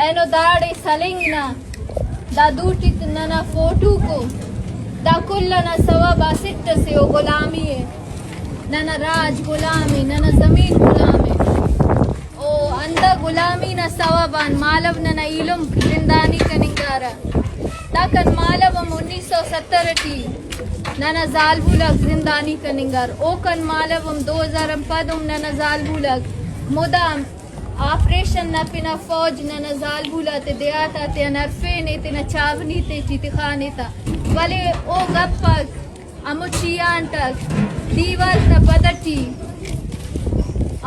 اینو داڑے سلنگنا دا دوٹی ننا فوٹو کو دا کلنا سوابا ست سے غلامی ہے ننا راج غلامی ننا زمین غلامی او اندہ غلامی نا سوابان مالو ننا علم زندانی کننگارا تاکن مالو ہم 1970 ٹی ننا زالبولک زندانی کننگار او کن مالو ہم 2005 ننا زالبولک مدام آپریشن نہ پنا فوج نہ زالبولا تے دیاتا تے نرفے نے تے نہ چاونی تے چیتی خانے تا ولے او گپک امو چیان تک دیوال تا پدٹی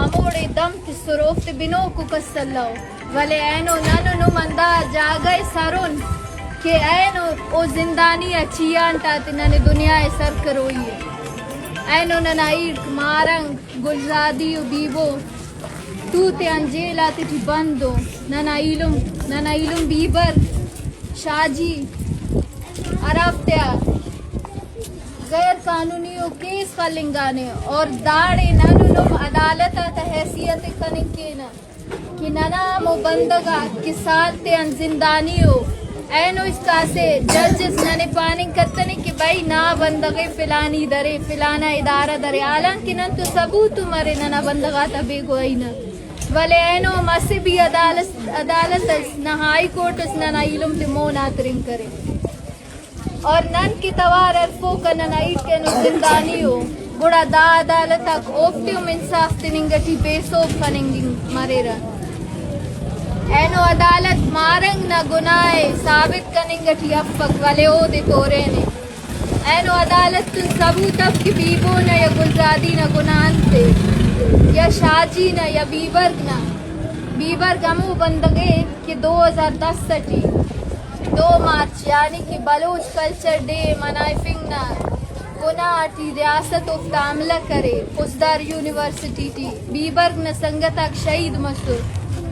اموڑے دم تے سروف تے بنو کو کسلاو ولے اینو ننو نمندہ جاگئے سرون کہ اینو او زندانی چیان تا تے ننے دنیا سر کروئی ہے اینو ننائیٹ مارنگ گلزادی و بیبو تو تے انجیلا تے ٹی بندو ننا علم بیبر شاجی عرفتیا غیر قانونیوں کیس فلنگانے اور داڑے ننم عدالتا تا حیثیت کنکینا کہ ننا مو بندگا کسان تے ان زندانیوں اینو اس کاسے ججز ننے پاننگ کتنے کہ بھائی نا بندگے فلانی درے فلانا ادارہ درے آلان کہ نن تو ثبوت مرے ننا بندگا تا بے گوئی نا ولے اینو مسی بھی عدالت نہ ہائی کورٹ اس نہ علم تے مو ناترین کرے اور نن کی توار ارفو کا ننائیٹ کے نو زندانی ہو گوڑا دا عدالت تک اوپٹیوم انصاف تننگٹی بے سوپ کننگی مرے رہا اینو عدالت مارنگ نہ گناہ ثابت کننگٹی افک ولے او دے تورے نے اینو عدالت تن ثبوت اب کی بیبو نہ یا گلزادی نہ گناہن تے یا شاجی نہ یا بیبرگ نہ بیبرگ ہمو بندگے کہ 2010 سٹی 2 مارچ یعنی کہ بلوچ کلچر ڈے منائفنگ نہ گناہ ٹی ریاست افتا عملہ کرے پسدار یونیورسٹی ٹی بیبرگ نہ سنگتک شہید مسور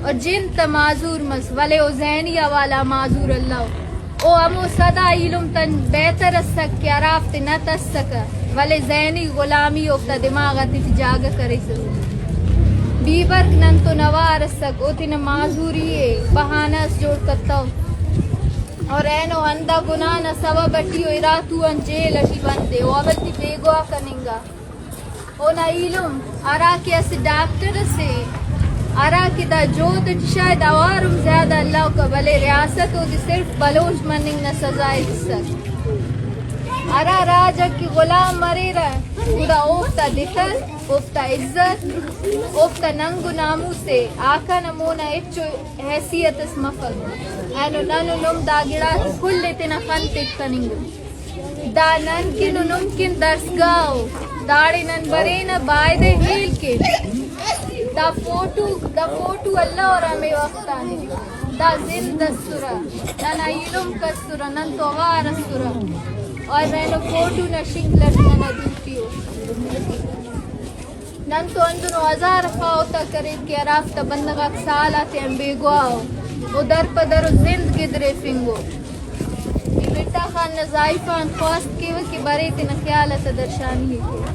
اور جن تا معذور مس ولے او زینیہ والا معذور اللہ او امو صدا علم تن بہتر اسک کہ عرافت نہ تسکا ولے زینی غلامی افتا دماغا تی جاگا کرے سکو بیبرگ نن تو نوار اسک او تین معذوری ہے بہانہ اس جوڑ کرتا اور اینو اندہ گناہ نہ سوا بٹیو اراتو ان جیل اٹی بندے او اول تی بے گوا کننگا او نا علم ارا کے اس ڈاکٹر سے ارا کی دا جو تو شاید اوارم زیادہ اللہ کا بلے ریاست ہو دی صرف بلوچ مننگ نہ سزائے سک ارا راجہ کی غلام مرے رہا خدا اوفتا دخل اوفتا عزت اوفتا ننگو نامو سے آقا نمونا اچو حیثیت اس مفق اینو ننو نم دا گڑا کل لیتنا خن تک کننگو دا نن کنو نمکن درسگاو داڑی نن برینا بائدے ہیل کے دا فوٹو اللہ اور ہمیں وقتانی دا زند سورا نن علم کا سورا نن تو غار سورا اور ننو فوٹو نشنگ لٹنا دوٹیو نن تو اندنو ہزار خواہتا کرے کہ رافتا بندگا سالاتے ہم بے گواہو او در پدر زند گدرے فنگو بیٹا خان نزائفان خواست کیوے کہ برے تینا خیالت درشانی ہے